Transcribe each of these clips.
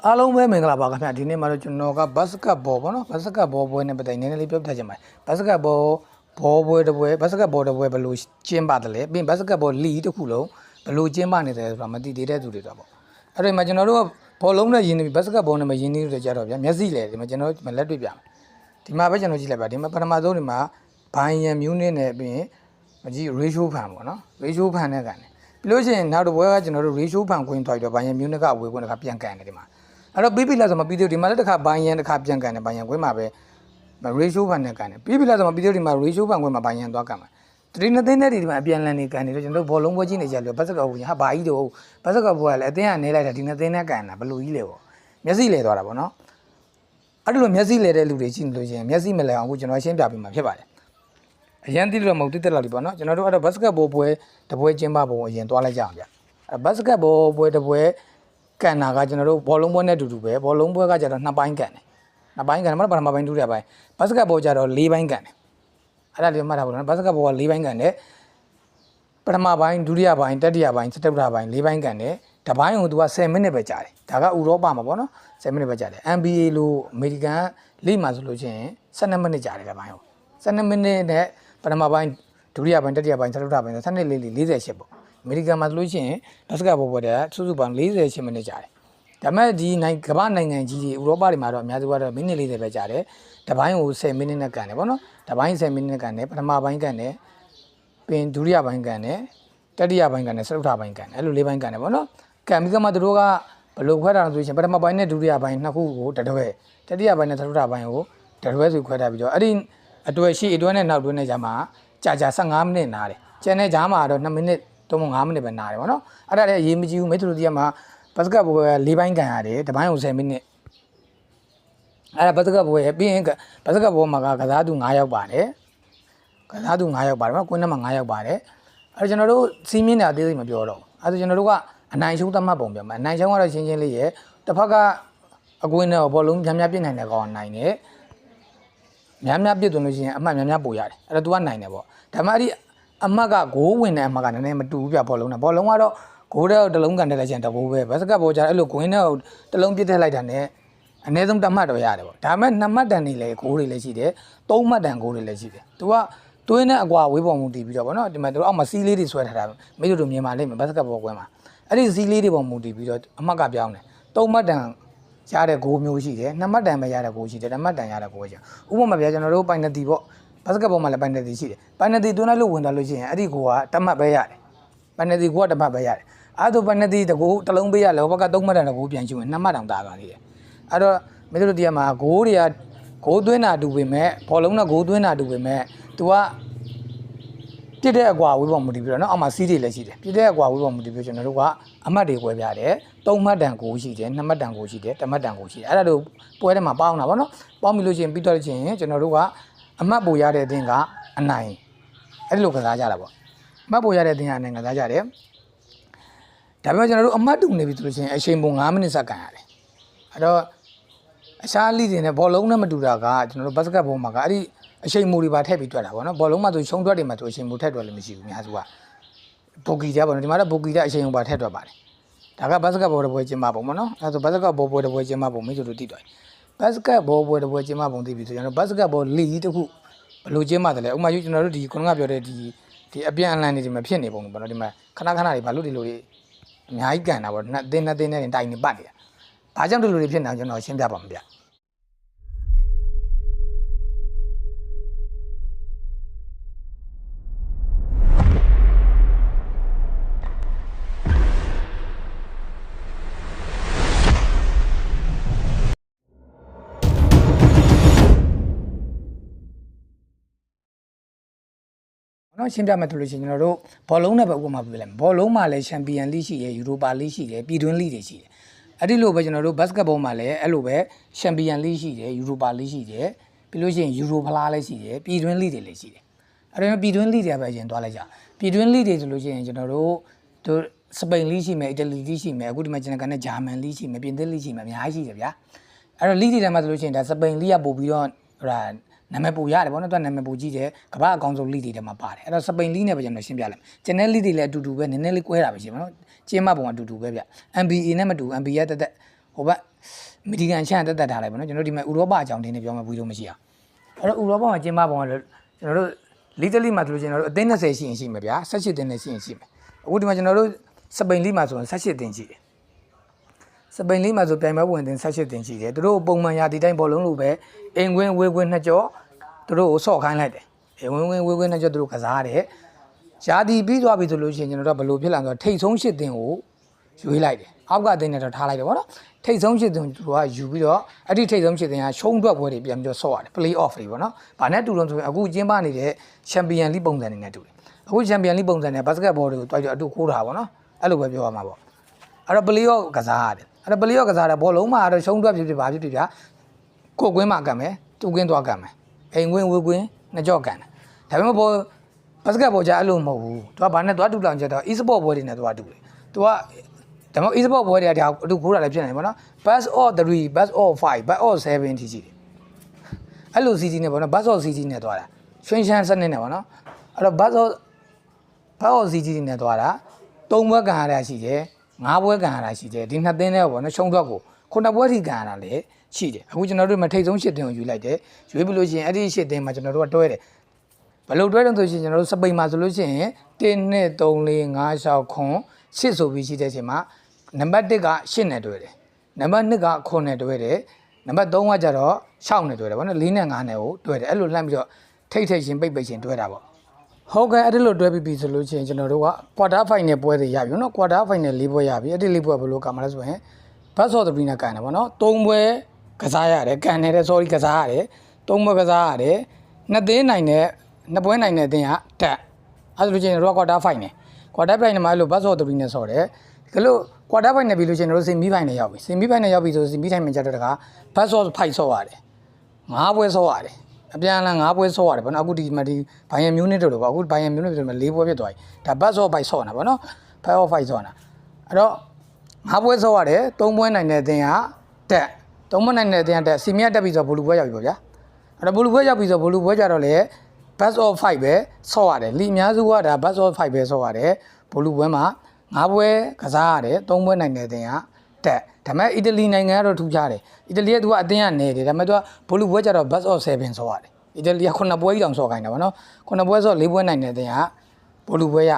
အားလုံးပဲမင်္ဂလာပါခင်ဗျာဒီနေ့မှာတော့ကျွန်တော်ကဘတ်စကတ်ဘောပေါ့နော်ဘတ်စကတ်ဘောပွဲနဲ့ပတ်သက်နည်းနည်းလေးပြောပြချင်ပါတယ်ဘတ်စကတ်ဘောဘောပွဲတစ်ပွဲဘတ်စကတ်ဘောတစ်ပွဲဘယ်လိုကျင်းပါတယ်လဲပြီးဘတ်စကတ်ဘောလီတစ်ခုလုံးဘယ်လိုကျင်းပနေတယ်ဆိုတာမသိသေးတဲ့သူတွေတော့ပေါ့အဲ့ဒီမှာကျွန်တော်တို့ကဘောလုံးနဲ့ယင်းနေဘတ်စကတ်ဘောနဲ့မယင်းနေလို့ကြတော့ဗျာမျက်စိလေဒီမှာကျွန်တော်လက်တွေ့ပြမယ်ဒီမှာပဲကျွန်တော်ကြည့်လိုက်ပါဒီမှာပထမဆုံးဒီမှာဘိုင်ယန်မြူးနစ်နဲ့ပြီးရင်မကြည့် ratio ဖန်ပေါ့နော် ratio ဖန်နဲ့ကန်တယ်ပြီးလို့ရှိရင်နောက်တစ်ပွဲကကျွန်တော်တို့ ratio ဖန်ခွင့်ထွက်ပြီးတော့ဘိုင်ယန်မြူးနစ်ကအဝေးခွင့်တစ်ခါပြန်ကန်တယ်ဒီမှာအဲ့တော့ပြီးပြီလားဆိုမှပြီးသေးတယ်ဒီမှာလည်းတစ်ခါဘိုင်ယန်တစ်ခါပြန်ကန်တယ်ဘိုင်ယန်ခွင့်မှာပဲ ratio ဖန်နဲ့ကန်တယ်ပြီးပြီလားဆိုမှပြီးသေးတယ်ဒီမှာ ratio ဖန်ခွင့်မှာဘိုင်ယန်သွားကန်မှာတတိနှစ်သိန်းနဲ့ဒီမှာအပြန်လန်နေကန်နေတော့ကျွန်တော်တို့ဘောလုံးပွဲကြည့်နေကြလို့ဘတ်စကောက်ဘူးဟာဘာကြီးတော့ဘတ်စကောက်ပွဲကလည်းအတင်းကနေလိုက်တာဒီနှစ်သိန်းနဲ့ကန်တာဘလို့ကြီးလေပေါ့မျက်စိလဲသွားတာပေါ့နော်အဲ့လိုမျက်စိလဲတဲ့လူတွေကြည့်လို့ရှိရင်မျက်စိမလဲအောင်အခုကျွန်တော်ရှင်းပြပေးမှာဖြစ်ပါတယ်အရင်တိလို့မဟုတ်တိတက်လောက်ဒီပေါ့နော်ကျွန်တော်တို့အဲ့တော့ဘတ်စကတ်ဘောပွဲတပွဲကျင်းပပုံအရင်သွားလိုက်ကြအောင်ဗျအဲ့ဘတ်စကတ်ဘောပွဲတပွဲကန်တာကကျွန်တော်တို့ဘောလုံးပွဲနဲ့အတူတူပဲဘောလုံးပွဲကကျတော့နှစ်ပိုင်းကန်တယ်နှစ်ပိုင်းကန်တယ်မဟုတ်ပထမပိုင်းဒုတိယပိုင်းဘတ်စကတ်ဘောကျတော့၄ပိုင်းကန်တယ်အဲ့ဒါလေးမှတ်ထားပါဦးနော်ဘတ်စကတ်ဘောက၄ပိုင်းကန်တယ်ပထမပိုင်းဒုတိယပိုင်းတတိယပိုင်းစတုတ္ထပိုင်း၄ပိုင်းကန်တယ်တပိုင်းကိုသူက10မိနစ်ပဲကြာတယ်ဒါကဥရောပမှာပေါ့နော်10မိနစ်ပဲကြာတယ် NBA လို့အမေရိကန်လိမှာဆိုလို့ချင်း12မိနစ်ကြာတယ်တပိုင်းကို12မိနစ်နဲ့ပထမပိုင်းဒုတိယပိုင်းတတိယပိုင်းစတုတ္ထပိုင်း12လေး48ပေါ့အမေရိကန်မှာဆိုလို့ချင်းဘတ်စကတ်ဘောပွဲတဲ့စုစုပေါင်း48မိနစ်ကြာတယ်ဒါပေမဲ့ဒီကမ္ဘာနိုင်ငံကြီးတွေဥရောပတွေမှာတော့အများစုကတော့မိနစ်40ပဲကြာတယ်တပိုင်းကို10မိနစ်နဲ့ကန်တယ်ပေါ့နော်တပိုင်း10မိနစ်နဲ့ကန်တယ်ပထမပိုင်းကန်တယ်ပြင်ဒုတိယပိုင်းကန်တယ်တတိယပိုင်းကန်တယ်စတုတ္ထပိုင်းကန်တယ်အဲ့လို၄ပိုင်းကန်တယ်ပေါ့နော်ကန်ပြီးမှတို့ကဘယ်လိုခွဲတာလဲဆိုရင်ပထမပိုင်းနဲ့ဒုတိယပိုင်းနှစ်ခုကိုတတွဲတတိယပိုင်းနဲ့စတုတ္ထပိုင်းကိုတတွဲဆိုခွဲထားပြီးတော့အဲ့ဒီအတွဲရှိအတွဲနဲ့နောက်တွဲနဲ့ကြာမှာကြာ15မိနစ်နားတယ်ကျန်တဲ့ကြားမှာတော့2မိနစ်3 5မိနစ်ပဲနားတယ်ပေါ့နော်အဲ့ဒါလည်းအရေးမကြီးဘူးမိတ်ဆွေတို့ဒီမှာဘတ်စကတ်ပွဲ၄ပိုင်းကန်ရတယ်တပိုင်းကို10မိနစ်အဲ့ဒါဘတ်စကတ်ပွဲပြီးရင်ဘတ်စကတ်ပွဲမှာကစားသူ9ယောက်ပါတယ်ကစားသူ9ယောက်ပါတယ်ကွင်းထဲမှာ9ယောက်ပါတယ်အဲ့ကျွန်တော်တို့စီးမြင့်တာအသေးစိတ်မပြောတော့အဲ့ဒါကျွန်တော်တို့ကအနိုင်ရှုံးသတ်မှတ်ပုံပြောမှာအနိုင်ရှုံးကတော့ရှင်းရှင်းလေးရဲ့တစ်ဖက်ကအကွင်းနဲ့ဘောလုံးများများပြစ်နိုင်တဲ့ကောင်နိုင်တယ်များများပြစ်သွင်းလို့ရှိရင်အမှတ်များများပို့ရတယ်အဲ့တော့ तू ကနိုင်တယ်ပေါ့ဒါမှအဲ့ဒီအမှတ်ကဂိုးဝင်တဲ့အမှတ်ကနည်းနည်းမတူဘူးပြဘောလုံးနဲ့ဘောလုံးကတော့ဂိုးတဲ့တလုံးကန်တက်လိုက်ချင်တဘိုးပဲဘတ်စကတ်ဘောကြအဲ့လိုဂိုင်းနဲ့တလုံးပြစ်ထည့်လိုက်တာနဲ့အနည်းဆုံးတစ်မှတ်တော့ရတယ်ပေါ့ဒါပေမဲ့2မှတ်တန်နေလေဂိုးတွေလည်းရှိတယ်3မှတ်တန်ဂိုးတွေလည်းရှိတယ် तू ကတွင်းနဲ့အကွာဝေးပေါ်မူတည်ပြီးတော့ဗောနော်ဒီမှာတို့အောက်မှာစီးလေးတွေဆွဲထားတာမိတို့မြင်ပါလိမ့်မယ်ဘတ်စကတ်ဘောကွင်းမှာအဲ့ဒီစီးလေးတွေပေါ်မူတည်ပြီးတော့အမှတ်ကပြောင်းတယ်3မှတ်တန်ရတဲ့ဂိုးမျိုးရှိတယ်2မှတ်တန်ပဲရတဲ့ဂိုးရှိတယ်1မှတ်တန်ရတဲ့ဂိုးရှိတယ်ဥပမာပြကျွန်တော်တို့ပိုင်နတီပေါ့ဘတ်စကတ်ဘောမှာလည်းပိုင်နတီရှိတယ်ပိုင်နတီတွန်းလိုက်လို့ဝင်သွားလို့ရှိရင်အဲ့ဒီဂိုးက1မှတ်ပဲရတယ်ပိုင်နတီဂိုးက1မှတ်ပဲရတယ်အဲ့ဒါပိုင်နတီတဂိုးတစ်လုံးပေးရလဲဘက်က3မှတ်တန်တဲ့ဂိုးပြန်ယူရင်2မှတ်တောင်တာသွားသေးတယ်အဲ့တော့မိတို့ဒီမှာဂိုးတွေကဂိုးသွင်းတာတူပေမဲ့ဘောလုံးနဲ့ဂိုးသွင်းတာတူပေမဲ့ तू ကပြစ်တဲ့အကွာဝေးပေါ်မူတည်ပြီးတော့เนาะအောက်မှာစီးတွေလည်းရှိတယ်ပြစ်တဲ့အကွာဝေးပေါ်မူတည်ပြီးကျွန်တော်တို့ကအမှတ်တွေ꿰ပြတယ်3မှတ်တန်ကိုရှိတယ်2မှတ်တန်ကိုရှိတယ်1မှတ်တန်ကိုရှိတယ်အဲ့ဒါတို့ပွဲထဲမှာပေါင်းတာဗောနော်ပေါင်းပြီးလို့ရှိရင်ပြီးတော့ချင်းကျွန်တော်တို့ကအမှတ်ပိုရတဲ့အသင်းကအနိုင်အဲ့ဒီလိုကစားကြတာဗောအမှတ်ပိုရတဲ့အသင်းကအနိုင်ကစားကြတယ်ဒါပေမဲ့ကျွန်တော်တို့အမှတ်တူနေပြီဆိုလို့ရှိရင်အချိန်ပုံ9မိနစ်ဆက်ကန်ရတယ်အဲ့တော့အခြားလိတွေနဲ့ဘောလုံးနဲ့မတူတာကကျွန်တော်တို့ဘတ်စကတ်ဘောမှာကအဲ့ဒီအချိန်မူတွေပါထည့်ပြီးတွက်တာဗောနော်ဘောလုံးမှာဆိုရှုံးတွက်တွေမှာဆိုအချိန်မူထည့်တွက်လည်းမရှိဘူးအများစုကဘိုကီကြပါတော့ဒီမှာတော့ဘိုကီတဲ့အချိန်ကိုပါထည့်တွက်ပါတယ်ဒါကဘတ်စကတ်ဘောတပွဲကျင်းပပုံဗောနော်အဲဆိုဘတ်စကတ်ဘောပွဲတပွဲကျင်းပပုံမိတ်ဆွေတို့သိတယ်ဘတ်စကတ်ဘောပွဲတပွဲကျင်းပပုံသိပြီဆိုကျွန်တော်ဘတ်စကတ်ဘောလီတခုဘယ်လိုကျင်းပတယ်လဲဥပမာယူကျွန်တော်တို့ဒီခုနကပြောတဲ့ဒီအပြန်အလှန်နေဒီမှာဖြစ်နေပုံဗောနော်ဒီမှာခဏတွေဘာလို့ဒီလိုတွေအများကြီးကန်တာဗောနှစ်သိန်းနဲ့တိုင်နေပတ်နေတာဘာကြောင့်ဒီလိုတွေဖြစ်နေအောင်ကျွန်တော်ရှင်းပြပါမယ်ဗျနော်ရှင်းပြမယ်ဆိုလို့ရှိရင်ကျွန်တော်တို့ဘောလုံးနဲ့ပဲဥပမာပြလိုက်မယ်ဘောလုံးမှာလည်းချန်ပီယံလိရှိတယ်ယူရိုပါလိရှိတယ်ပြည်တွင်းလိတွေရှိတယ်အဲ့ဒီလိုပဲကျွန်တော်တို့ဘတ်စကတ်ဘောမှာလည်းအဲ့လိုပဲချန်ပီယံလိရှိတယ်ယူရိုပါလိရှိတယ်ပြီးလို့ရှိရင်ယူရိုဖလားလည်းရှိတယ်ပြည်တွင်းလိတွေလည်းရှိတယ်အဲ့ဒါပြည်တွင်းလိတွေပဲအရင်သွားလိုက်ကြပြည်တွင်းလိတွေဆိုလို့ရှိရင်ကျွန်တော်တို့စပိန်လိရှိမယ်အီတလီလိရှိမယ်အခုဒီမှာကျွန်တော်ကလည်းဂျာမန်လိရှိမယ်ပြင်သစ်လိရှိမယ်အများကြီးရှိတယ်ဗျာအဲ့တော့လိတွေထဲမှာဆိုလို့ရှိရင်ဒါစပိန်လိကပို့ပြီးတော့ဟိုနာမည်ပိုရတယ်ဗောနော်သူကနာမည်ပိုကြီးတယ်ကမ္ဘာအကောင်ဆုံးလိတွေထဲမှာပါတယ်အဲ့တော့စပိန်လိနဲ့ပဲကျွန်တော်ရှင်းပြလိုက်မယ်ကျန်တဲ့လိတွေလည်းအတူတူပဲနည်းနည်းလေးကွဲတာပဲရှိမှာနော်ကျင်းမပုံအတူတူပဲဗျ NBA နဲ့မတူ NBA ကတက် ဟိုဘက်အမေရိကန်ချန်တက်ထားလိုက်ပေါ့နော်ကျွန်တော်ဒီမှာဥရောပအကြောင်းတင်းနေပြောမှဘူးလို့မရှိအောင်အဲ့တော့ဥရောပမှာကျင်းပပုံကကျွန်တော်တို့လီတလီမှာဆိုလို့ကျွန်တော်တို့အသင်း20ရှိရင်ရှိမှာဗျာ18တင်းနဲ့ရှိရင်ရှိမယ်အခုဒီမှာကျွန်တော်တို့စပိန်လီမှာဆိုရင်18တင်းရှိတယ်စပိန်လီမှာဆိုပြိုင်ပွဲဝင်တင်း18တင်းရှိတယ်သူတို့ပုံမှန်ရာဒီတိုင်းဘောလုံးလိုပဲအင်ကွင်းဝေးကွင်းနှစ်ကြောသူတို့ကိုဆော့ခိုင်းလိုက်တယ်အင်ကွင်းဝေးကွင်းနှစ်ကြောသူတို့ကစားတယ်ရာဒီပြီးသွားပြီဆိုလို့ရှိရင်ကျွန်တော်တို့ကဘယ်လိုဖြစ်လာလဲဆိုတော့ထိတ်ဆုံး8တင်းကိုရွေးလိုက်တယ်အောက်ကတင်းနဲ့တော့ထားလိုက်တယ်ဗောနော်ထိတ်ဆုံး8တင်းသူကယူပြီးတော့အဲ့ဒီထိတ်ဆုံး8တင်းကရှုံးတွက်ပွဲတွေပြန်ပြီးတော့ဆော့ရတယ် play off တွေဗောနော်ဘာနဲ့တူလို့ဆိုရင်အခုကျင်းပနေတဲ့ Champion League ပုံစံတွေနဲ့တူတယ်အခု Champion League ပုံစံနဲ့ basketball တွေကိုတွိုက်တော့အတူခိုးတာဗောနော်အဲ့လိုပဲပြောရမှာဗောအဲ့တော့ play off ကစားရတယ်အဲ့တော့ play off ကစားတဲ့ဘောလုံးမှာတော့ရှုံးတွက်ဖြစ်ဘာဖြစ်ဗျာကိုကွင်းမှာကတ်မယ်တူကွင်းသွားကတ်မယ်အိမ်ကွင်းဝေးကွင်းနှစ်ကြော့ကန်တယ်ဒါပေမဲ့ဘောbasketball ကြာအဲ့လိုမဟုတ်ဘူးသူကဘာနဲ့သွားတူလောင်ချက်တော့ e-sport ပွဲတွေနဲ့သွားတူတယ်သူကဒါမှမဟုတ် e-sport ပွဲတွေကဒါအတူခိုးတာလည်းဖြစ်နေတယ်ဗောနော် best of 3 best of 5 best of 7ထိရှိတယ်အဲ့လို CG နဲ့ဗောနော် best of CG နဲ့သွားတာရွှင်ရှမ်းစနစ်နဲ့ဗောနော်အဲ့တော့ best of CG နဲ့သွားတာ3ပွဲကန်ရတာရှိတယ်5ပွဲကန်ရတာရှိတယ်ဒီနှစ်သင်းနဲ့ဗောနော်ရှုံးတော့ကို9ပွဲထိကန်ရတာလည်းရှိတယ်အခုကျွန်တော်တို့မထိတ်ဆုံး8သင်းကိုယူလိုက်တယ်ယူပြီးလို့ရှိရင်အဲ့ဒီ8သင်းမှာကျွန်တော်တို့ကတွဲတယ်ဘယ်လိုတွဲတယ်ဆိုရှင်ကျွန်တော်တို့စပိန်မှာဆိုလို့ရှိရင်1 2 3 4 5 6 9 8ဆိုပြီးရှိတဲ့အချိန်မှာနံပါတ်1က8နဲ့တွဲတယ်နံပါတ်2က9နဲ့တွဲတယ်နံပါတ်3ကကြတော့6နဲ့တွဲတယ်ဗောနော်4နဲ့5နဲ့ကိုတွဲတယ်အဲ့လိုလှမ်းပြီးတော့ထိတ်ရှင်ပိတ်ရှင်တွဲတာဗောဟုတ်ကဲ့အဲ့ဒီလိုတွဲပြီးပြီဆိုလို့ရှိရင်ကျွန်တော်တို့က quarter final ပွဲတွေရပြီနော် quarter final 4ပွဲရပြီအဲ့ဒီ4ပွဲဘယ်လိုကမှာလဲဆိုရင် best of 3နဲ့ကန်တယ်ဗောနော်3ပွဲကစားရတယ်ကန်တယ် sorry ကစားရတယ်3ပွဲကစားရတယ်2သင်းနိုင်တဲ့2ပွဲနိုင်တဲ့အသင်းကတက်အဲ့ဒါလို့ချင်းတော့ quarter final မှာအဲ့လို best of 3နဲ့ဆော်တယ်ဒါလို့ quarter final ပြီးလို့ချင်းတို့ semi final ရောက်ပြီ semi final ရောက်ပြီဆို semi final မှာကျတော့တခါ best of 5ဆော်ရတယ်5ပွဲဆော်ရတယ်အပြန်အလှန်5ပွဲဆော့ရတယ်ဗောနော်အခုဒီမှာဒီဘိုင်ယန်မြူးနစ်တို့လို့ဗောအခုဘိုင်ယန်မြူးနစ်တို့မှာ4ပွဲဖြစ်သွားပြီဒါဘတ်ဆော့5ဆော့နေတာဗောနော်5 5ဆော့နေတာအဲ့တော့5ပွဲဆော့ရတယ်3ပွဲနိုင်တဲ့အသင်းကတက်3ပွဲနိုင်တဲ့အသင်းကတက်စီမီယာတက်ပြီဆိုတော့ဘလူပွဲရောက်ပြီဗောဗျာအဲ့တော့ဘလူပွဲရောက်ပြီဆိုဘလူပွဲကြတော့လေဘတ်ဆော့5ပဲဆော့ရတယ်လီအများစုကဒါဘတ်ဆော့5ပဲဆော့ရတယ်ဘလူပွဲမှာ5ပွဲကစားရတယ်3ပွဲနိုင်တဲ့အသင်းကတက်ဒါပေမဲ့အီတလီနိုင်ငံကတော့ထူးခြားတယ်အီတလီကသူကအသင်းကနေတယ်ဒါပေမဲ့သူကဘိုလူပွဲကျတော့ best of 7ဆော့ရတယ်အီတလီက9ပွဲကြီးတောင်ဆော့ခိုင်းတာဗောနော်9ပွဲဆော့4ပွဲနိုင်တဲ့အသင်းကဘိုလူပွဲရ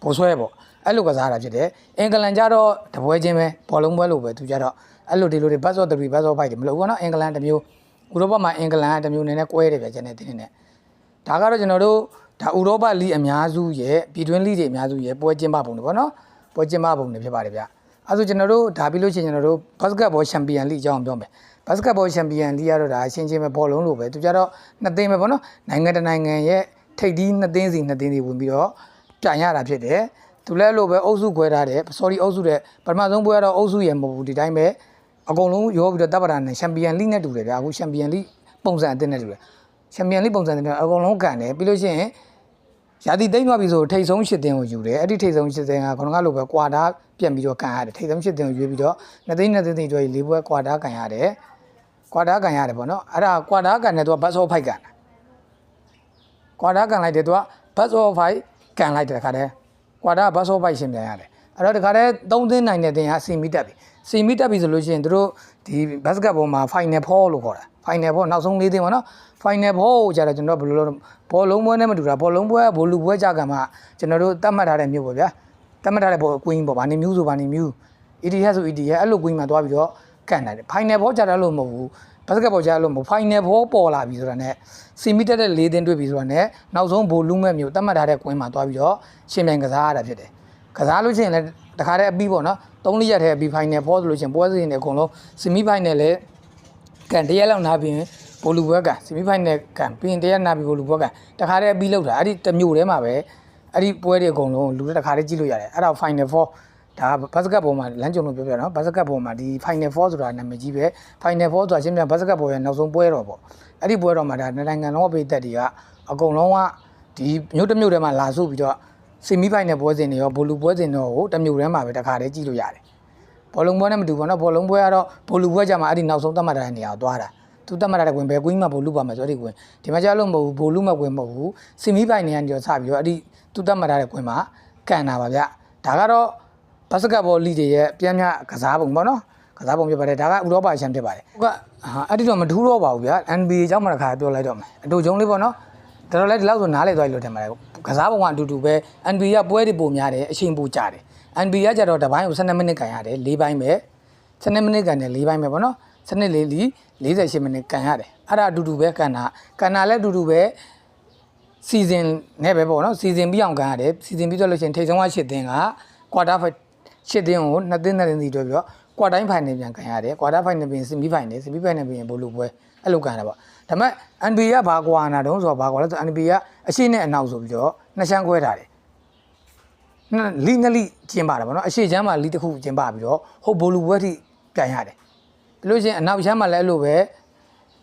ဘိုဆွဲပေါ့အဲ့လိုကစားတာဖြစ်တယ်အင်္ဂလန်ကျတော့တပွဲချင်းပဲဘောလုံးပွဲလိုပဲသူကျတော့အဲ့လိုဒီလိုတွေ best of 3 best of 5တွေမလုပ်ဘူးဗောနော်အင်္ဂလန်တစ်မျိုးဥရောပမှာအင်္ဂလန်ကတစ်မျိုးနေနဲ့ကွဲတယ်ဗျကျန်တဲ့တင်းနဲ့ဒါကတော့ကျွန်တော်တို့ဒါဥရောပလိအများစုရဲ့ပြည်တွင်းလိတွေအများစုရဲ့ပွဲကျင်းပပုံတွေဗောနော်ပွဲကျင်းပပုံတွေဖြစ်ပါတယ်ဗျအဲ့ဆိုကျွန်တော်တို့ဒါပြီးလို့ရှိရင်ကျွန်တော်တို့ basketball champion league အကြောင်းပြောမယ် basketball champion league ကတော့ဒါအချင်းချင်းပဲဘောလုံးလိုပဲသူကြတော့နှစ်သင်းပဲဗောနော်နိုင်ငံတနိုင်ငံရဲ့ထိပ်သီးနှစ်သင်းစီနှစ်သင်းတွေဝင်ပြီးတော့ပြိုင်ရတာဖြစ်တယ်သူလည်းလို့ပဲအုပ်စုခွဲထားတယ် sorry အုပ်စုတဲ့ပထမဆုံးပွဲကတော့အုပ်စုရမဟုတ်ဘူးဒီတိုင်းပဲအကုန်လုံးရောပြီးတော့တပ်ပတာနဲ့ champion league နဲ့တူတယ်ဗျာအခု champion league ပုံစံအသင်းနဲ့တူတယ် champion league ပုံစံနဲ့အကုန်လုံးကန်တယ်ပြီးလို့ရှိရင်ရာသီသိမ်းသွားပြီဆိုထိတ်ဆုံး8သင်းကိုယူတယ်အဲ့ဒီထိတ်ဆုံး8သင်းကခဏကလိုပဲကွာတာပြန်ပြီးတော့ကန်ရတယ်ထိတ်ဆုံး8သင်းကိုရွေးပြီးတော့2သိန်း2သိန်းတွေ4ပွဲကွာတာကန်ရတယ်ကွာတာကန်ရတယ်ပေါ့နော်အဲ့ဒါကွာတာကန်တယ်သူကဘတ်ဆော့5ကန်တာကွာတာကန်လိုက်တယ်သူကဘတ်ဆော့5ကန်လိုက်တယ်ခါတည်းကွာတာဘတ်ဆော့5ရှင်းပြန်ရတယ်အဲ့တော့ဒီခါတည်း3သိန်းနိုင်တဲ့တင်ကစီမီတက်ပြီစီမီတက်ပြီဆိုလို့ရှိရင်တို့ဒီဘတ်စကတ်ဘောမှာ final four လို့ခေါ်တာ final four နောက်ဆုံး4သိန်းပေါ့နော် final four ကိုကြာတော့ကျွန်တော်ဘယ်လိုဘောလုံးပွဲနဲ့မတူတာဘောလုံးပွဲဘိုလူပွဲကြကမှကျွန်တော်တို့တတ်မှတ်ထားတဲ့မျိုးပေါ့ဗျာတတ်မှတ်ထားတဲ့ဘောကွင်းပေါ့ဗာနေမျိုးဆိုဗာနေမျိုး EDH ဆို EDH အဲ့လိုကွင်းမှာသွားပြီးတော့ကန်နိုင်တယ် final four ကြာတယ်လို့မဟုတ်ဘူးဘတ်စကတ်ဘောကြာလို့မဟုတ် final four ပေါ်လာပြီဆိုတာနဲ့စီမီတက်တဲ့4သိန်းတွေ့ပြီဆိုတာနဲ့နောက်ဆုံးဘိုလူမဲ့မျိုးတတ်မှတ်ထားတဲ့ကွင်းမှာသွားပြီးတော့ရှင်ပြိုင်ကစားရတာဖြစ်တယ်ကစားလို့ရှိရင်လည်းတခါတည်းအပြီးပေါ့နော်3-4ရက်ထဲအပြီး final four ဆိုလို့ရှိရင်ပွဲစဉ်တွေအကုန်လုံး semi final လဲကန်တရက်လောက်နားပြီးဘိုလူပွဲကန် semi final ကန်ပြီးရင်တရက်နားပြီးဘိုလူပွဲကန်တခါတည်းအပြီးလောက်တာအဲ့ဒီတစ်မျိုးတည်းမှာပဲအဲ့ဒီပွဲတွေအကုန်လုံးလူတွေတခါတည်းကြည့်လို့ရတယ်အဲ့ဒါ final four ဒါဘတ်စကတ်ဘောမှာလမ်းကြုံလို့ပြောပြနော်ဘတ်စကတ်ဘောမှာဒီ final four ဆိုတာနာမည်ကြီးပဲ final four ဆိုတာရှင်းပြဘတ်စကတ်ဘောရဲ့နောက်ဆုံးပွဲတော်ပေါ့အဲ့ဒီပွဲတော်မှာဒါနိုင်ငံလုံးပြည်သက်တွေကအကုန်လုံးကဒီမြို့တစ်မြို့ထဲမှာလာစုပြီးတော့semi final ပွဲစဉ်တွေရောဘိုလူပွဲစဉ်တော့ဟိုတစ်မြို့ထဲမှာပဲတခါတည်းကြည့်လို့ရတယ်ဘောလုံးပွဲနဲ့မတူဘူးနော်ဘောလုံးပွဲကတော့ဘိုလူပွဲကြမှာအဲ့ဒီနောက်ဆုံးသတ်မှတ်တဲ့နေရာကိုသွားတာသူသတ်မှတ်တဲ့ကွင်းပဲကွင်းမှာဘိုလူပါမယ်ဆိုအဲ့ဒီကွင်းဒီမှာကြားလို့မဟုတ်ဘူးဘိုလူမကွင်းမဟုတ်ဘူး semi final နေရာညောစပြီးတော့အဲ့ဒီသူသတ်မှတ်တဲ့ကွင်းမှာကန်တာပါဗျဒါကတော့ဘတ်စကတ်ဘောလိတွေရဲ့ပြန်မြကစားပုံပေါ့နော်က ကစားပုံဖြစ်ပါတယ်ဒါကဥရောပချန်ဖြစ်ပါတယ်ဟုတ်ကအဲ့ဒီတော့မထူးတော့ပါဘူးဗျာ NBA အကြောင်းမှတစ်ခါပြောလိုက်တော့မယ်အတူချုံလေးပေါ့နော်တော်တော်လေးဒီလောက်ဆိုနားလေသွားပြီလို့ထင်ပါတယ်ကစားပုံကအတူတူပဲ NBA ကပွဲတွေပုံများတယ်အချိန်ပိုကြတယ် NBA ကကြတော့တစ်ပိုင်းကို12မိနစ်ကန်ရတယ်4ပိုင်းပဲ12မိနစ်ကန်တယ်4ပိုင်းပဲပေါ့နော်စနစ်လေးလီ48မိနစ်ကန်ရတယ်အဲ့ဒါအတူတူပဲကန်တာလည်းအတူတူပဲစီဇန်နဲ့ပဲပေါ့နော်စီဇန်ပြီးအောင်ကန်ရတယ်စီဇန်ပြီးတော့လို့ရှိရင်ထိပ်ဆုံးက8သင်းကကွာတာဖိုင်8သင်းကို2သင်းစီတွဲပြီးတော့ကွာတိုင်းဖိုင်နယ်ပြန်ကန်ရတယ်ကွာတာဖိုင်နယ်ပြင်စင်မီဖိုင်နယ်ပြင်ဘိုလူပွဲအဲ့လိုကန်တာပေါ့ဒါပေမဲ့ NBA ကဘာကွာနာတုံးဆိုတော့ဘာကွာလဲဆို NBA ကအရှိနဲ့အနောက်ဆိုပြီးတော့နှစ်ချမ်းခွဲထားတယ်လီနလီကျင်းပါတယ်ဗောနော်အရှိချမ်းမှာလီတစ်ခုကျင်းပပြီးတော့ဟုတ်ဘိုလူပွဲထိကန်ရတယ်ပြီးလို့ချင်းအနောက်ချမ်းမှာလည်းအဲ့လိုပဲ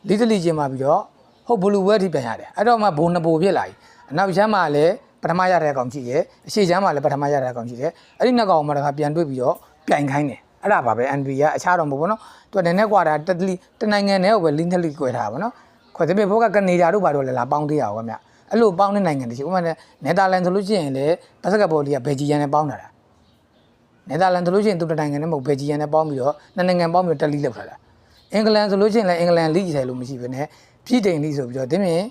လီတလီကျင်းပပြီးတော့ဟုတ်ဘိုလူပွဲထိပြန်ရတယ်အဲ့တော့မှဘိုနှစ်ဘိုဖြစ်လာပြီအနောက်ချမ်းမှာလည်းပထမရတဲ့အကောင်ကြည့်ရဲအရှိချမ်းမှာလည်းပထမရတဲ့အကောင်ကြည့်တယ်အဲ့ဒီနှစ်ကောင်မှတခါပြန်တွေ့ပြီးတော့ပြိုင်ခိုင်းတယ်အဲ့ဒါပါပဲ NBA ကအခြားတော့မဟုတ်ဘူးနော်သူကနည်းနည်းกว่าတာတနိုင်ငံနဲ့ပဲလီနလီကွဲထားပါနော်ခွဲတဲ့ဘေဘောကကနေဒါတို့ဘာလို့လဲလာပေါင်းသေးရအောင်ခင်ဗျအဲ့လိုပေါင်းတဲ့နိုင်ငံတချို့ဥပမာနယ်သာလန်ဆိုလို့ရှိရင်လေဘတ်စကတ်ဘောလီကဘယ်ဂျီယန်နဲ့ပေါင်းတာနယ်သာလန်ဆိုလို့ရှိရင်သူတနိုင်ငံနဲ့မဟုတ်ဘယ်ဂျီယန်နဲ့ပေါင်းပြီးတော့နှစ်နိုင်ငံပေါင်းပြီးတော့တက်လီလောက်ထားတာအင်္ဂလန်ဆိုလို့ရှိရင်လည်းအင်္ဂလန်လိထဲလို့မရှိဘဲနဲ့ပြည်တိန်လိဆိုပြီးတော့ဒီမြင်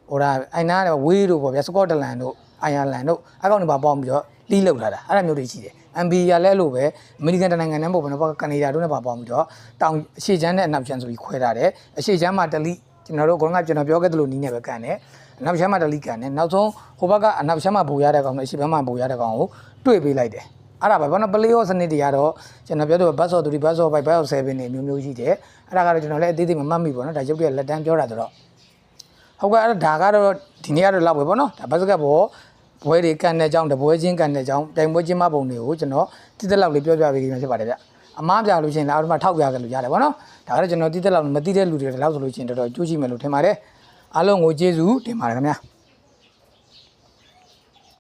ဟိုဒါအိုင်နာကဝေးတို့ပေါ့ဗျာစကော့တလန်တို့အိုင်ယာလန်တို့အကောင်တွေပါပေါင်းပြီးတော့လိလောက်ထားတာအဲ့ဒါမျိုးတွေရှိတယ် NBA ကလည်းလို့ပဲအမေရိကန်တနိုင်ငံနဲ့မဟုတ်ဘဲနဲ့ကနေဒါတို့နဲ့ပါပေါင်းပြီးတော့တောင်အရှေ့ချမ်းနဲ့အနောက်ချမ်းဆိုပြီးခွဲထားတယ်အရှေ့ချမ်းမှာတလိကျွန်တော်တို့ခေါင်းကကျွန်တော်ပြောခဲ့သလိုနီးနေပဲကန်တယ်အနောက်ချမ်းမှာတလိကန်တယ်နောက်ဆုံးဟိုဘက်ကအနောက်ချမ်းမှာဘူရတဲ့ကောင်နဲ့အရှေ့ဘက်မှာဘူရတဲ့ကောင်ကိုတွေ့ပေးလိုက်တယ်အဲ့ဒါပဲဘာလို့ပလေးအော့စနစ်တွေကတော့ကျွန်တော်ပြောတော့ဘတ်ဆော့3ဘတ်ဆော့5ဘတ်ဆော့7နေမျိုးရှိတယ်အဲ့ဒါကတော့ကျွန်တော်လည်းအသေးသေးမမှတ်မိပေါ့နော်ဒါရုပ်တွေကလက်တန်းပြောတာဆိုတော့ဟုတ်ကဲ့အဲ့ဒါကတော့ဒီနေ့ကတော့လောက်ပဲပေါ့နော်ဒါဘတ်စကတ်ဘောဘွဲတွေကန်တဲ့အကြောင်းတပွဲချင်းကန်တဲ့အကြောင်းတိုင်ပွဲချင်းမပုံတွေကိုကျွန်တော်တိတက်လောက်လေးပြောပြပေးနေဖြစ်ပါတယ်ဗျအမားပြလို့ရှိရင်လည်းအောက်မှာထောက်ပြခဲ့လို့ရတယ်ပေါ့နော်ဒါကတော့ကျွန်တော်တိတက်လောက်မတိတဲ့လူတွေလည်းလောက်ဆိုလို့ရှိရင်တော်တော်ကြိုးကြည့်မယ်လို့ထင်ပါတယ်အားလုံးကိုကျေးဇူးတင်ပါတယ်ခင်ဗျာ